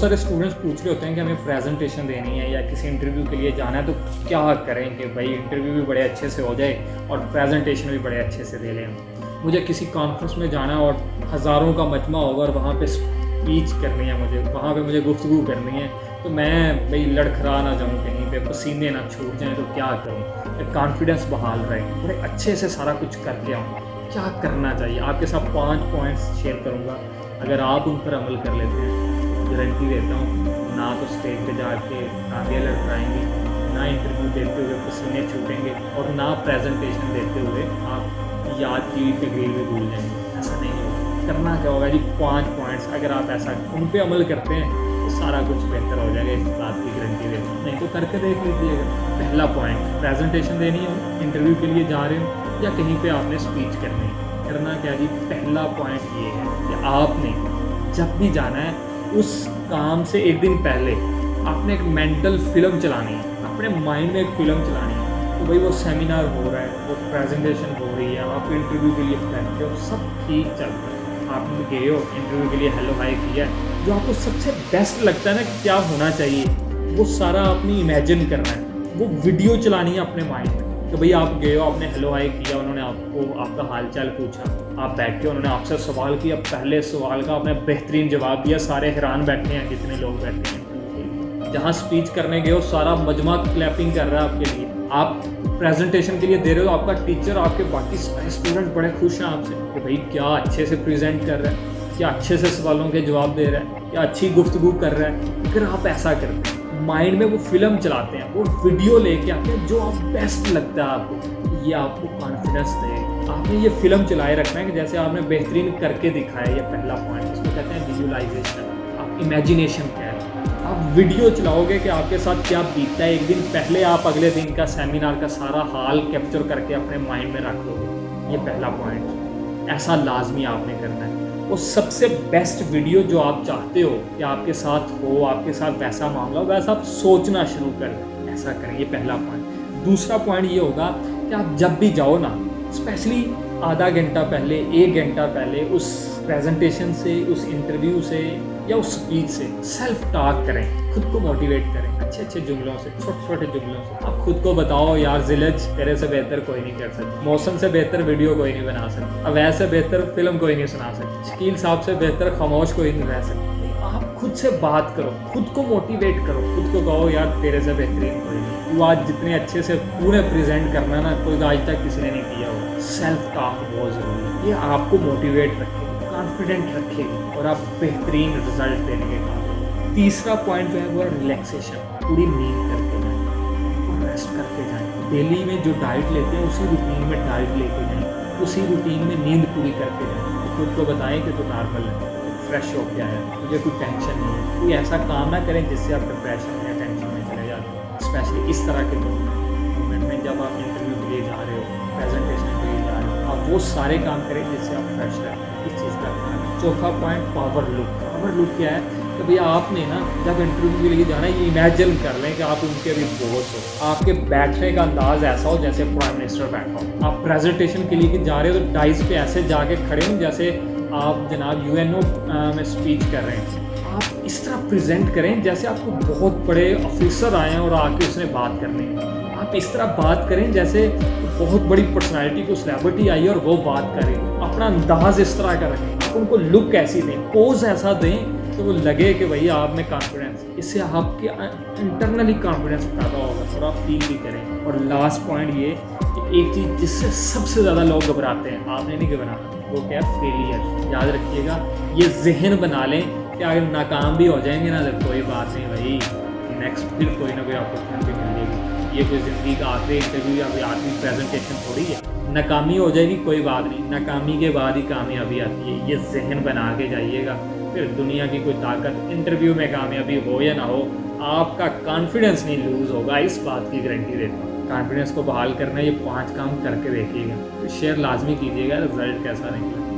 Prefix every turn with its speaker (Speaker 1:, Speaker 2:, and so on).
Speaker 1: सारे स्टूडेंट्स पूछ रहे होते हैं कि हमें प्रेजेंटेशन देनी है या किसी इंटरव्यू के लिए जाना है तो क्या करें कि भाई इंटरव्यू भी बड़े अच्छे से हो जाए और प्रेजेंटेशन भी बड़े अच्छे से दे लें। मुझे किसी कॉन्फ्रेंस में जाना है और हज़ारों का मजमा होगा और वहाँ पे स्पीच करनी है, वहाँ पे मुझे गुफ्तगू करनी है, तो मैं भाई लड़खड़ा ना जाऊँ कहीं पे, पसीने ना छूट जाएँ तो क्या करूँ, कॉन्फिडेंस बहाल रहे, बड़े अच्छे से सारा कुछ करके आऊँ। क्या करना चाहिए? आपके साथ 5 पॉइंट्स शेयर करूँगा। अगर आप उन पर अमल कर लेते हैं, गारंटी देता हूँ ना तो स्टेज पे जाके टांगें लड़खड़ाएंगी, ना इंटरव्यू देते हुए पसीने छूटेंगे और ना प्रेजेंटेशन देते हुए आप याद की तकरीर भी भूल जाएंगे। ऐसा नहीं होगा। करना क्या होगा जी? 5 पॉइंट्स अगर आप ऐसा उन पर अमल करते हैं तो सारा कुछ बेहतर हो जाएगा, इस बात की गारंटी देता हूँ। नहीं तो करके देख लीजिएगा। पहला पॉइंट, प्रेजेंटेशन देनी हो, इंटरव्यू के लिए जा रहे हो या कहीं पे आपने स्पीच करनी है, करना क्या जी? पहला पॉइंट ये है कि आपने जब भी जाना है उस काम से एक दिन पहले आपने एक मेंटल फिल्म चलानी है, अपने माइंड में एक फ़िल्म चलानी है। तो भाई वो सेमिनार हो रहा है, वो प्रेजेंटेशन हो रही है, आप इंटरव्यू के लिए बैठे हो, सब ठीक चल रहा है, आपने गए हो इंटरव्यू के लिए, हेलो हाय किया, जो आपको सबसे बेस्ट लगता है ना कि क्या होना चाहिए, वो सारा आपने इमेजिन करना है, वो वीडियो चलानी है अपने माइंड में। तो भाई आप गए हो, आपने हेलो हाय किया, उन्होंने आपका हालचाल पूछा, आप बैठ के उन्होंने आपसे सवाल किया, पहले सवाल का आपने बेहतरीन जवाब दिया, सारे हैरान बैठे हैं जितने लोग बैठे हैं। जहाँ स्पीच करने गए हो सारा मजमा क्लैपिंग कर रहा है आपके लिए। आप प्रेजेंटेशन के लिए दे रहे हो, आपका टीचर, आपके बाकी सारे स्टूडेंट बड़े खुश हैं आपसे कि भाई क्या अच्छे से प्रेजेंट कर रहा है, क्या अच्छे से सवालों के जवाब दे रहा है, क्या अच्छी गुफ्तगू कर रहा है। अगर आप ऐसा करते हैं, माइंड में वो फिल्म चलाते हैं, वो वीडियो लेके आते हैं जो आप बेस्ट लगता है आपको, ये आपको कॉन्फिडेंस देगा। आपने ये फिल्म चलाए रखना है कि जैसे आपने बेहतरीन करके दिखाया। ये पहला पॉइंट, इसको कहते हैं विजुअलाइजेशन। आप इमेजिनेशन कह रहे हैं, आप वीडियो चलाओगे कि आपके साथ क्या बीतता है। एक दिन पहले आप अगले दिन का सेमिनार का सारा हाल कैप्चर करके अपने माइंड में रख लोगे। ये पहला पॉइंट, ऐसा लाजमी आपने करना है। वो सबसे बेस्ट वीडियो जो आप चाहते हो कि आपके साथ हो, आपके साथ वैसा मामला हो, वैसा आप सोचना शुरू कर दें। ऐसा करें, ये पहला पॉइंट। दूसरा पॉइंट ये होगा कि आप जब भी जाओ ना, स्पेशली आधा घंटा पहले, 1 घंटा पहले उस प्रेजेंटेशन से, उस इंटरव्यू से या उस स्पीच से सेल्फ टॉक करें, खुद को मोटिवेट करें अच्छे अच्छे जुमलों से, छोटे छोटे जुमलों से। आप खुद को बताओ, यार जिलज तेरे से बेहतर कोई नहीं कर सकता, मौसम से बेहतर वीडियो कोई नहीं बना सकता, अवैध से बेहतर फिल्म कोई नहीं सुना सकता, शकील साहब से बेहतर खामोश कोई नहीं रह सकता। आप खुद से बात करो, खुद को मोटिवेट करो, खुद को कहो यार तेरे से बेहतरीन कोई नहीं, तू आज जितने अच्छे से पूरे प्रेजेंट करना ना, कोई आज तक किसी ने नहीं किया हो। सेल्फ टॉक बहुत ज़रूरी है, ये आपको मोटिवेट रखेगा, कॉन्फिडेंट रखेगी और आप बेहतरीन रिजल्ट देने के काबिल। तीसरा पॉइंट जो है वो है रिलैक्सेशन। पूरी नींद करके जाएं और रेस्ट करके जाएं। डेली में जो डाइट लेते हैं उसी रूटीन में डाइट लेके जाएं, उसी रूटीन में नींद पूरी करके जाएं। खुद को बताएं कि तो नॉर्मल है, फ्रेश हो के आया, मुझे कोई टेंशन नहीं है। कोई ऐसा काम ना करें जिससे आप डिप्रेशन या टेंशन में चले जाते हैं। स्पेशली इस तरह के मोमेंट में जब आप इंटरव्यू के लिए जा रहे हो, प्रेजेंटेशन के लिए जा रहे हो, आप वो सारे काम करें जिससे आप फ्रेश रहें। इस चीज़ का ध्यान रखें। चौथा point, power look. Power look क्या है कि भैया आपने ना जब इंटरव्यू के लिए जाना है, ये इमेजिन कर लें कि आप उनके भी बॉस हो, आपके बैठने का अंदाज ऐसा हो जैसे प्राइम मिनिस्टर बैठा हो। आप प्रेजेंटेशन के लिए जा रहे हो तो डाइस पे ऐसे जाके खड़े हो जैसे आप जनाब UNO में स्पीच कर रहे हैं। आप इस तरह प्रेजेंट करें जैसे आपको बहुत बड़े ऑफिसर आए हैं और आके उसने बात करनी है। आप इस तरह बात करें जैसे बहुत बड़ी पर्सनालिटी को सेलिब्रिटी आई है और वो बात कर रही है। अपना अंदाज इस तरह का रखें, आप उनको लुक ऐसी दें, पोज ऐसा दें तो वो लगे कि भैया आप में कॉन्फिडेंस। इससे आपके इंटरनली कॉन्फिडेंस पैदा होगा और आप फील भी करें। और लास्ट पॉइंट ये कि एक चीज़ जिससे सबसे ज़्यादा लोग घबराते हैं, आपने नहीं घबराना, वो क्या है? फेलियर। याद रखिएगा, ये जहन बना लें कि अगर नाकाम भी हो जाएंगे ना तो कोई बात नहीं भाई, नेक्स्ट फिर कोई ना कोई अपॉर्चुनिटी मिल जाएगी। ये कोई ज़िंदगी का आखिरी इंटरव्यू या कोई आखिरी प्रेजेंटेशन थोड़ी है। नाकामी हो जाएगी कोई बात नहीं, नाकामी के बाद ही कामयाबी आती है। ये जहन बना के जाइएगा, फिर दुनिया की कोई ताकत, इंटरव्यू में कामयाबी हो या ना हो, आपका कॉन्फिडेंस नहीं लूज़ होगा, इस बात की गारंटी देता हूँ। कॉन्फिडेंस को बहाल करना, ये 5 काम करके देखिएगा, शेयर लाजमी कीजिएगा रिजल्ट कैसा निकला।